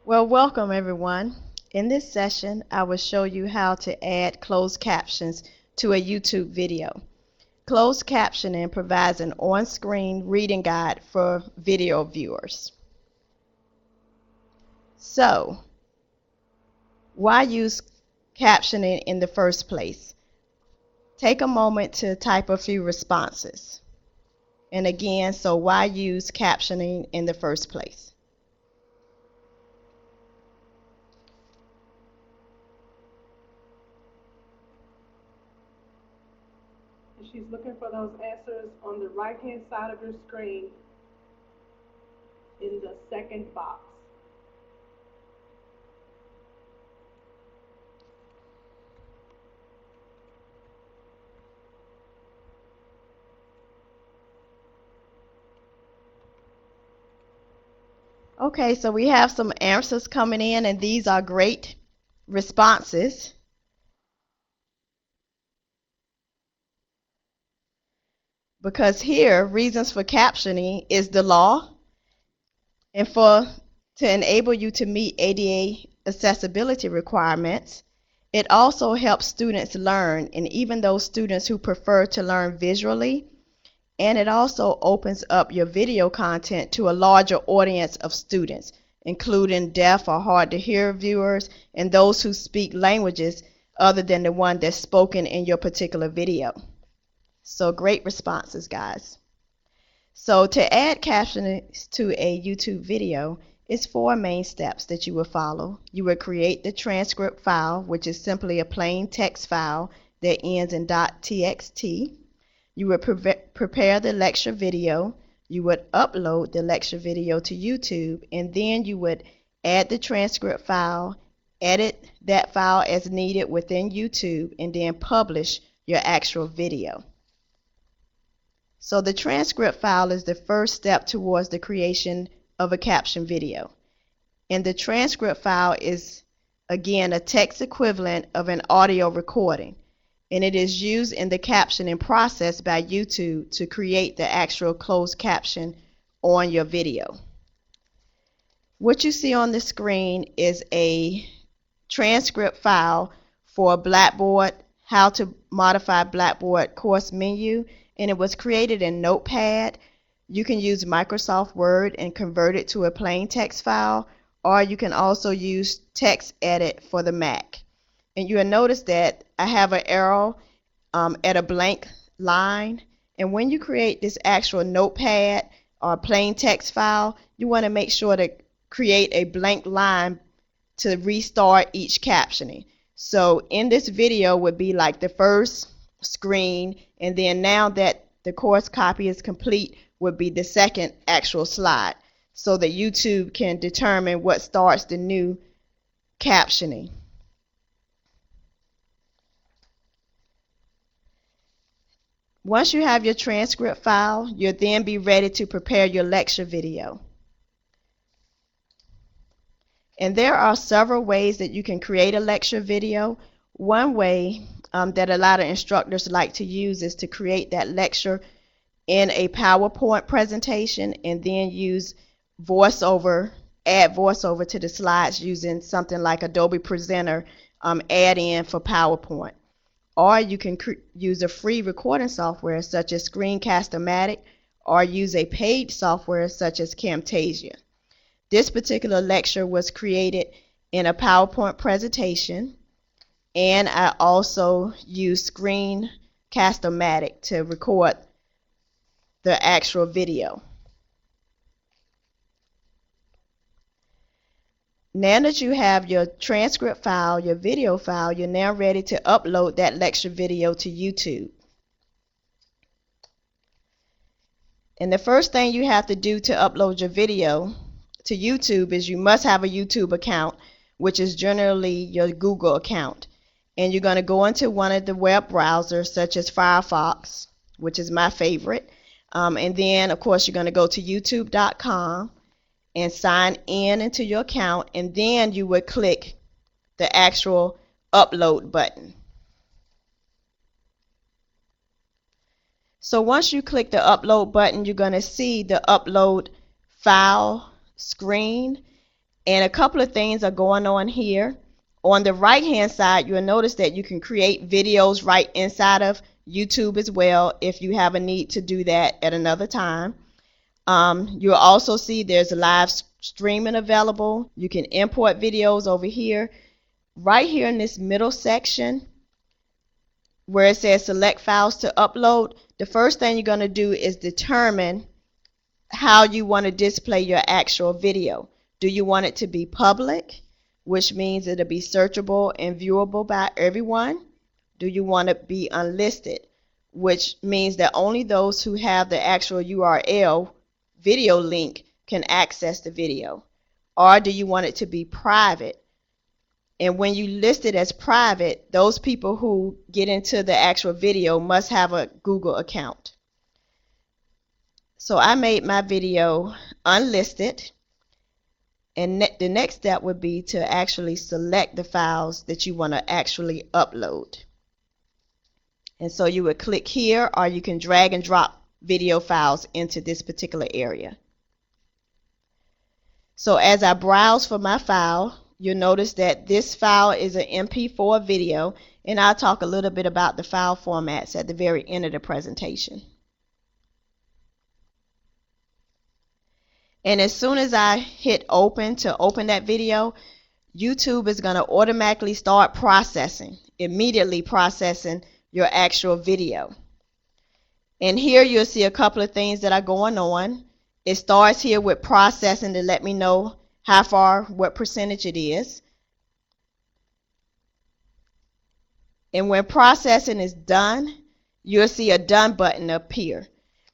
Well, welcome everyone. In this session, I will show you how to add closed captions to a YouTube video. Closed captioning provides an on-screen reading guide for video viewers. So, why use captioning in the first place? Take a moment to type a few responses. And again, so why use captioning in the first place? She's looking for those answers on the right-hand side of your screen in the second box. Okay, so we have some answers coming in, and these are great responses. Because here, reasons for captioning is the law, and to enable you to meet ADA accessibility requirements. It also helps students learn, and even those students who prefer to learn visually. And it also opens up your video content to a larger audience of students, including deaf or hard to hear viewers and those who speak languages other than the one that's spoken in your particular video. So great responses, guys. So to add captions to a YouTube video is 4 main steps that you will follow. You will create the transcript file, which is simply a plain text file that ends in .txt. You would prepare the lecture video. You would upload the lecture video to YouTube, and then you would add the transcript file, edit that file as needed within YouTube, and then publish your actual video. So the transcript file is the first step towards the creation of a caption video. And the transcript file is, again, a text equivalent of an audio recording. And it is used in the captioning process by YouTube to create the actual closed caption on your video. What you see on the screen is a transcript file for Blackboard, how to modify Blackboard course menu, and it was created in Notepad. You can use Microsoft Word and convert it to a plain text file, or you can also use TextEdit for the Mac. And you will notice that I have an arrow at a blank line. And when you create this actual notepad or plain text file, you want to make sure to create a blank line to restart each captioning. So in this video would be like the first screen, and then now that the course copy is complete would be the second actual slide, so that YouTube can determine what starts the new captioning. Once you have your transcript file, you'll then be ready to prepare your lecture video. And there are several ways that you can create a lecture video. One way that a lot of instructors like to use is to create that lecture in a PowerPoint presentation and then use voiceover, add voiceover to the slides using something like Adobe Presenter add-in for PowerPoint. Or you can use a free recording software such as Screencast-O-Matic, or use a paid software such as Camtasia. This particular lecture was created in a PowerPoint presentation, and I also use Screencast-O-Matic to record the actual video. Now that you have your transcript file, your video file, you're now ready to upload that lecture video to YouTube. And the first thing you have to do to upload your video to YouTube is you must have a YouTube account, which is generally your Google account. And you're going to go into one of the web browsers such as Firefox, which is my favorite. And then, of course, you're going to go to youtube.com and sign in into your account, and then you would click the actual upload button. So once you click the upload button, you're going to see the upload file screen, And a couple of things are going on here. On the right hand side, you'll notice that you can create videos right inside of YouTube as well if you have a need to do that at another time. You'll also see there's live streaming available. You can import videos over here. Right here in this middle section where it says select files to upload, the first thing you're going to do is determine how you want to display your actual video. Do you want it to be public, which means it'll be searchable and viewable by everyone? Do you want it to be unlisted, which means that only those who have the actual URL video link can access the video? Or do you want it to be private? And when you list it as private, those people who get into the actual video must have a Google account. So I made my video unlisted, and the next step would be to actually select the files that you want to actually upload. And so you would click here, or you can drag and drop video files into this particular area. So as I browse for my file, you'll notice that this file is an MP4 video, and I'll talk a little bit about the file formats at the very end of the presentation. And as soon as I hit open to open that video, YouTube is going to automatically start processing, immediately processing your actual video. And here you'll see a couple of things that are going on. It starts here with processing to let me know how far, what percentage it is. And when processing is done, you'll see a done button appear.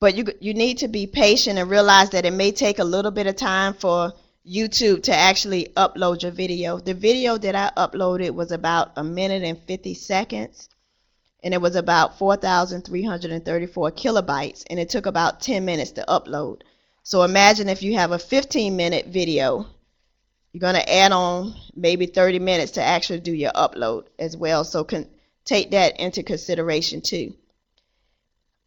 But you need to be patient and realize that it may take a little bit of time for YouTube to actually upload your video. The video that I uploaded was about 1 minute and 50 seconds, and it was about 4,334 kilobytes, and it took about 10 minutes to upload. So imagine if you have a 15-minute video, you're going to add on maybe 30 minutes to actually do your upload as well. So take that into consideration too.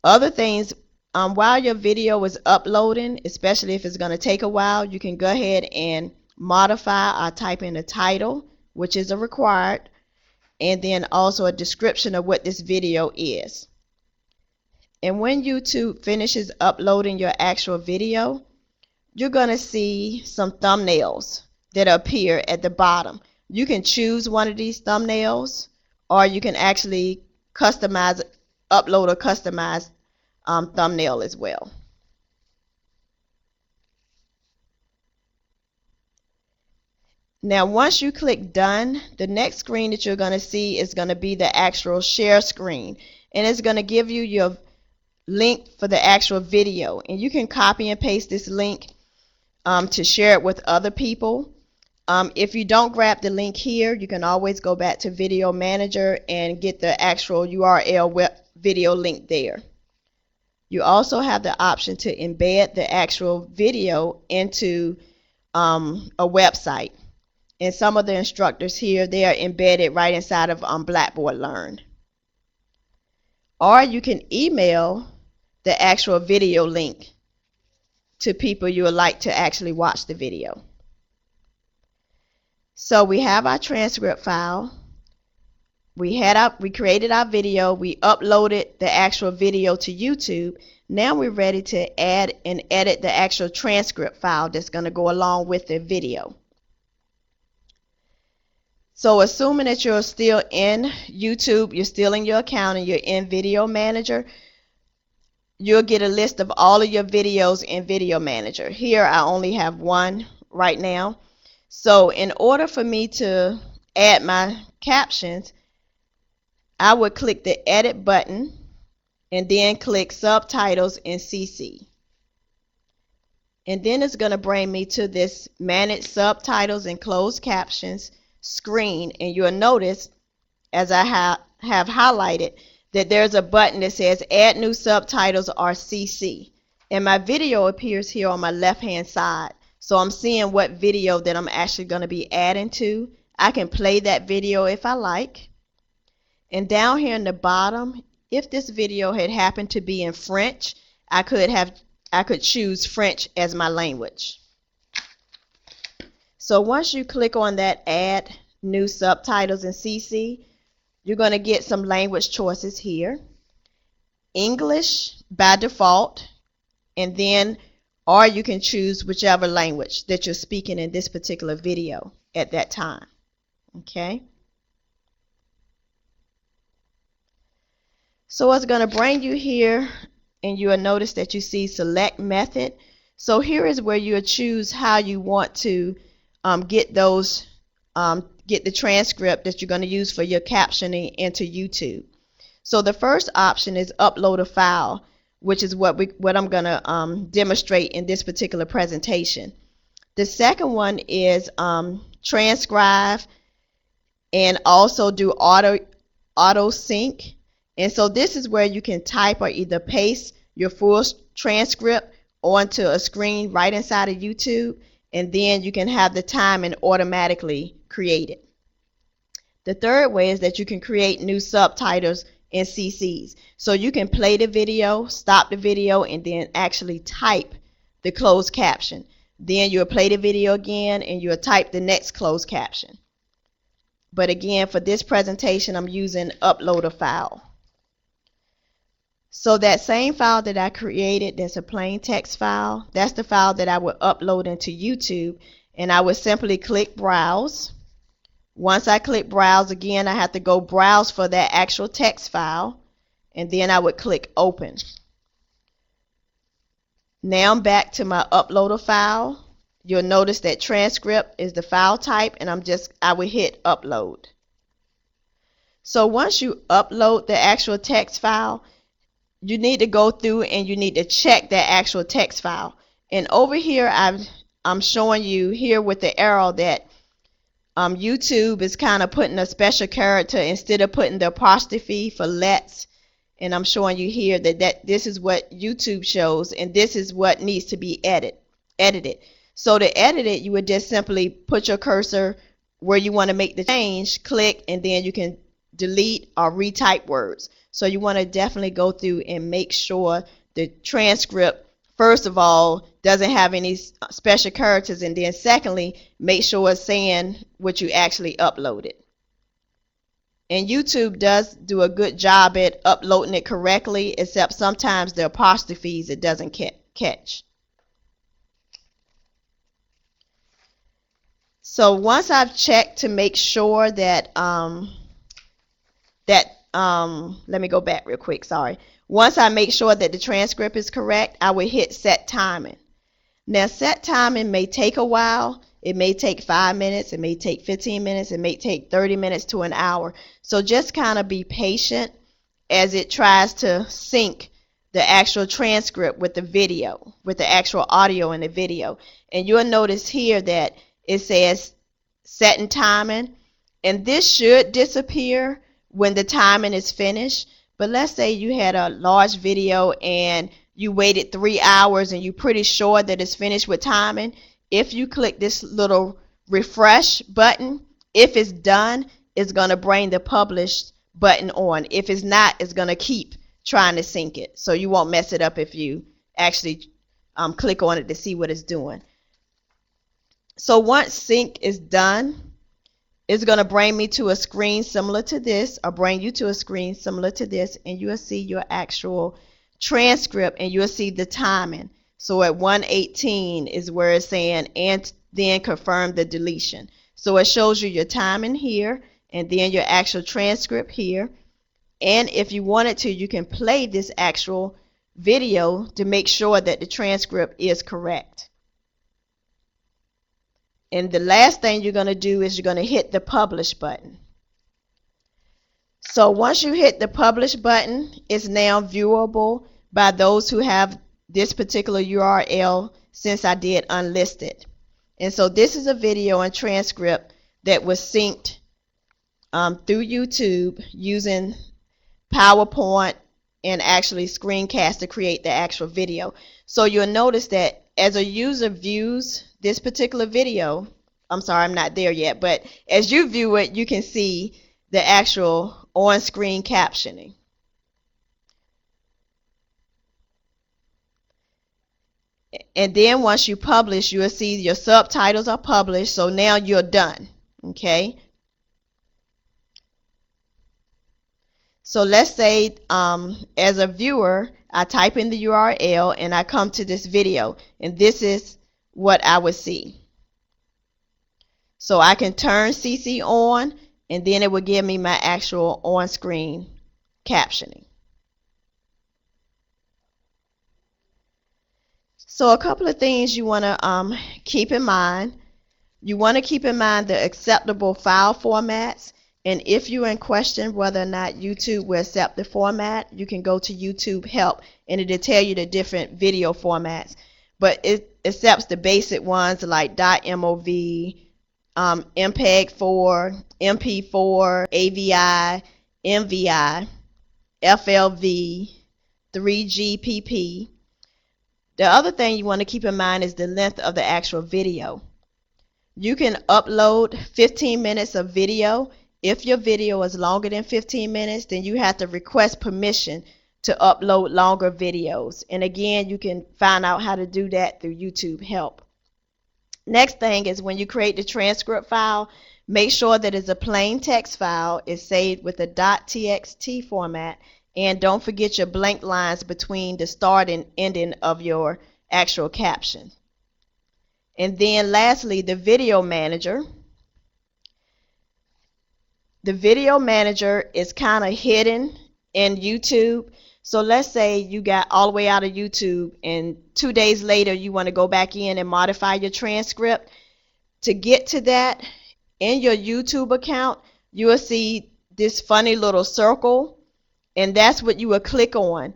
Other things, while your video is uploading, especially if it's going to take a while, you can go ahead and modify or type in a title, which is a required, and then also a description of what this video is. And when YouTube finishes uploading your actual video, you're going to see some thumbnails that appear at the bottom. You can choose one of these thumbnails, or you can actually customize, upload a customized thumbnail as well. Now once you click done, the next screen that you're going to see is going to be the actual share screen, and it's going to give you your link for the actual video, and you can copy and paste this link to share it with other people. If you don't grab the link here, you can always go back to Video Manager and get the actual URL web video link there. You also have the option to embed the actual video into a website. And some of the instructors here, they are embedded right inside of Blackboard Learn. Or you can email the actual video link to people you would like to actually watch the video. So we have our transcript file. We created our video. We uploaded the actual video to YouTube. Now we're ready to add and edit the actual transcript file that's going to go along with the video. So assuming that you're still in YouTube, you're still in your account, and you're in Video Manager, you'll get a list of all of your videos in Video Manager. Here I only have one right now. So in order for me to add my captions, I would click the edit button and then click subtitles and CC. And then it's going to bring me to this manage subtitles and closed captions screen, and you'll notice as I have highlighted that there's a button that says add new subtitles or CC, and my video appears here on my left hand side. So I'm seeing what video that I'm actually going to be adding to. I can play that video if I like. And down here in the bottom, if this video had happened to be in French, I could choose French as my language. So once you click on that add new subtitles in CC, you're going to get some language choices here. English by default, and then or you can choose whichever language that you're speaking in this particular video at that time. Okay? So it's going to bring you here, and you will notice that you see select method. So here is where you'll choose how you want to get those get the transcript that you're going to use for your captioning into YouTube. So the first option is upload a file, which is what I'm going to demonstrate in this particular presentation. The second one is transcribe and also do auto sync. And so this is where you can type or either paste your full transcript onto a screen right inside of YouTube, and then you can have the timing automatically created. The third way is that you can create new subtitles in CCs. So you can play the video, stop the video, and then actually type the closed caption. Then you'll play the video again and you'll type the next closed caption. But again, for this presentation, I'm using upload a file. So that same file that I created, that's a plain text file, that's the file that I would upload into YouTube, and I would simply click browse. Once I click browse, again, I have to go browse for that actual text file, and then I would click open. Now I'm back to my upload a file. You'll notice that transcript is the file type, and I would hit upload. So once you upload the actual text file, you need to go through and you need to check that actual text file. And over here, I'm showing you here with the arrow that YouTube is kind of putting a special character instead of putting the apostrophe for let's. And I'm showing you here that this is what YouTube shows, and this is what needs to be edited. So to edit it, you would just simply put your cursor where you want to make the change, click, and then you can delete or retype words. So you want to definitely go through and make sure the transcript, first of all, doesn't have any special characters, and then secondly, make sure it's saying what you actually uploaded. And YouTube does do a good job at uploading it correctly, except sometimes the apostrophes it doesn't catch. So once I've checked to make sure that let me go back real quick, sorry. Once I make sure that the transcript is correct, I will hit set timing. Now set timing may take a while. It may take 5 minutes, it may take 15 minutes, it may take 30 minutes to an hour. So just kind of be patient as it tries to sync the actual transcript with the video, with the actual audio in the video. And you'll notice here that it says setting timing, and this should disappear when the timing is finished. But let's say you had a large video and you waited 3 hours and you're pretty sure that it's finished with timing. If you click this little refresh button, if it's done, it's going to bring the published button on. If it's not, it's going to keep trying to sync it. So you won't mess it up if you actually click on it to see what it's doing. So once sync is done, it's going to bring me to a screen similar to this, or bring you to a screen similar to this, and you'll see your actual transcript, and you'll see the timing. So at 1:18 is where it's saying, and then confirm the deletion. So it shows you your timing here, and then your actual transcript here. And if you wanted to, you can play this actual video to make sure that the transcript is correct. And the last thing you're going to do is you're going to hit the publish button. So once you hit the publish button, it's now viewable by those who have this particular URL, since I did unlisted. And so this is a video and transcript that was synced through YouTube using PowerPoint and actually screencast to create the actual video. So you'll notice that as a user views this particular video, I'm sorry, I'm not there yet, but as you view it, you can see the actual on-screen captioning. And then once you publish, you'll see your subtitles are published. So now you're done. Okay. So let's say as a viewer, I type in the URL and I come to this video, and this is what I would see. So I can turn CC on, and then it will give me my actual on-screen captioning. So a couple of things you want to keep in mind. You want to keep in mind the acceptable file formats. And if you're in question whether or not YouTube will accept the format, you can go to YouTube Help, and it'll tell you the different video formats. But it accepts the basic ones like .mov, MPEG-4, MP4, AVI, MVI, FLV, 3GPP. The other thing you want to keep in mind is the length of the actual video. You can upload 15 minutes of video. If your video is longer than 15 minutes, then you have to request permission to upload longer videos. And again, you can find out how to do that through YouTube Help. Next thing is when you create the transcript file, make sure that it's a plain text file. It's saved with a .txt format. And don't forget your blank lines between the start and ending of your actual caption. And then lastly, the video manager. The video manager is kind of hidden in YouTube. So let's say you got all the way out of YouTube and 2 days later you want to go back in and modify your transcript. To get to that, in your YouTube account, you will see this funny little circle, and that's what you will click on.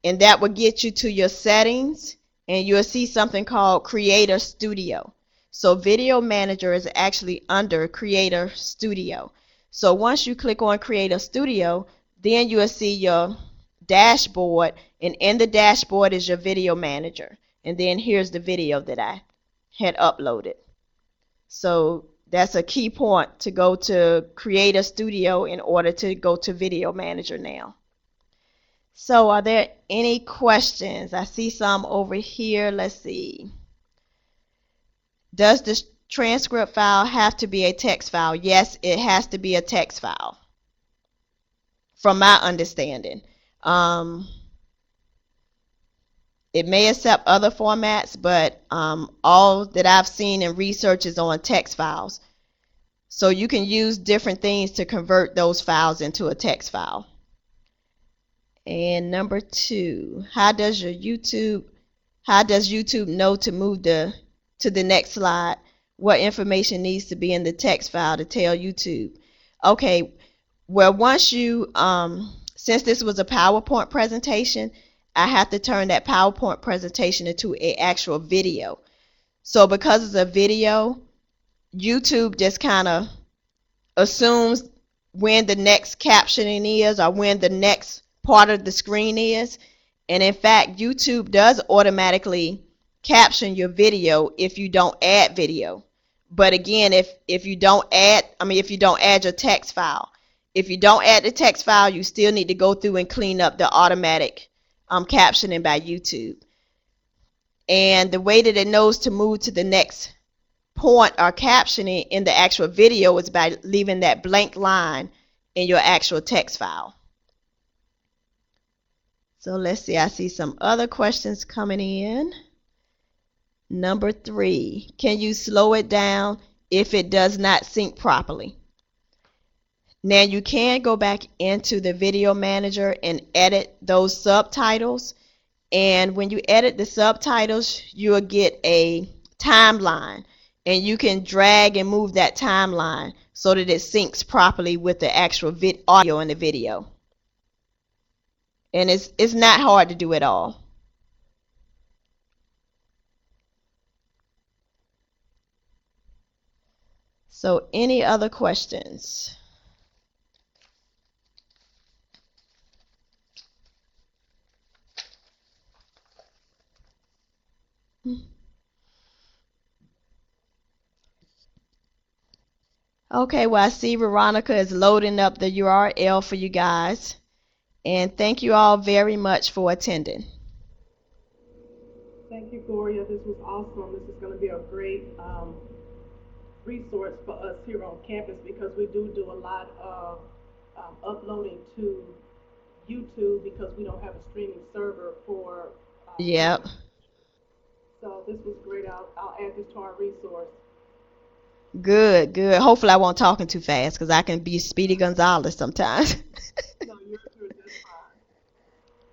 And that will get you to your settings, and you'll see something called Creator Studio. So Video Manager is actually under Creator Studio. So once you click on Creator Studio, then you will see your dashboard, and in the dashboard is your Video Manager. And then here's the video that I had uploaded. So that's a key point to go to Creator Studio in order to go to Video Manager now. So are there any questions? I see some over here. Let's see. Does the transcript file have to be a text file? Yes, it has to be a text file, from my understanding. It may accept other formats, but all that I've seen in research is on text files. So you can use different things to convert those files into a text file. And number 2, how does YouTube know to move to the next slide? What information needs to be in the text file to tell YouTube? Okay, well, once you since this was a PowerPoint presentation, I have to turn that PowerPoint presentation into an actual video. So because it's a video, YouTube just kind of assumes when the next captioning is or when the next part of the screen is. And in fact, YouTube does automatically caption your video if you don't add video. But again, if you don't add your text file. If you don't add the text file, you still need to go through and clean up the automatic captioning by YouTube. And the way that it knows to move to the next point or captioning in the actual video is by leaving that blank line in your actual text file. So let's see, I see some other questions coming in. Number 3, can you slow it down if it does not sync properly? Now you can go back into the Video Manager and edit those subtitles. And when you edit the subtitles, you will get a timeline. And you can drag and move that timeline so that it syncs properly with the actual audio in the video. And it's not hard to do at all. So any other questions? Okay, well, I see Veronica is loading up the URL for you guys. And thank you all very much for attending. Thank you, Gloria. This was awesome. This is going to be a great resource for us here on campus because we do a lot of uploading to YouTube because we don't have a streaming server for Yep. campus. So this was great. I'll add this to our resource. Good, good. Hopefully I won't talking too fast because I can be Speedy Gonzalez sometimes.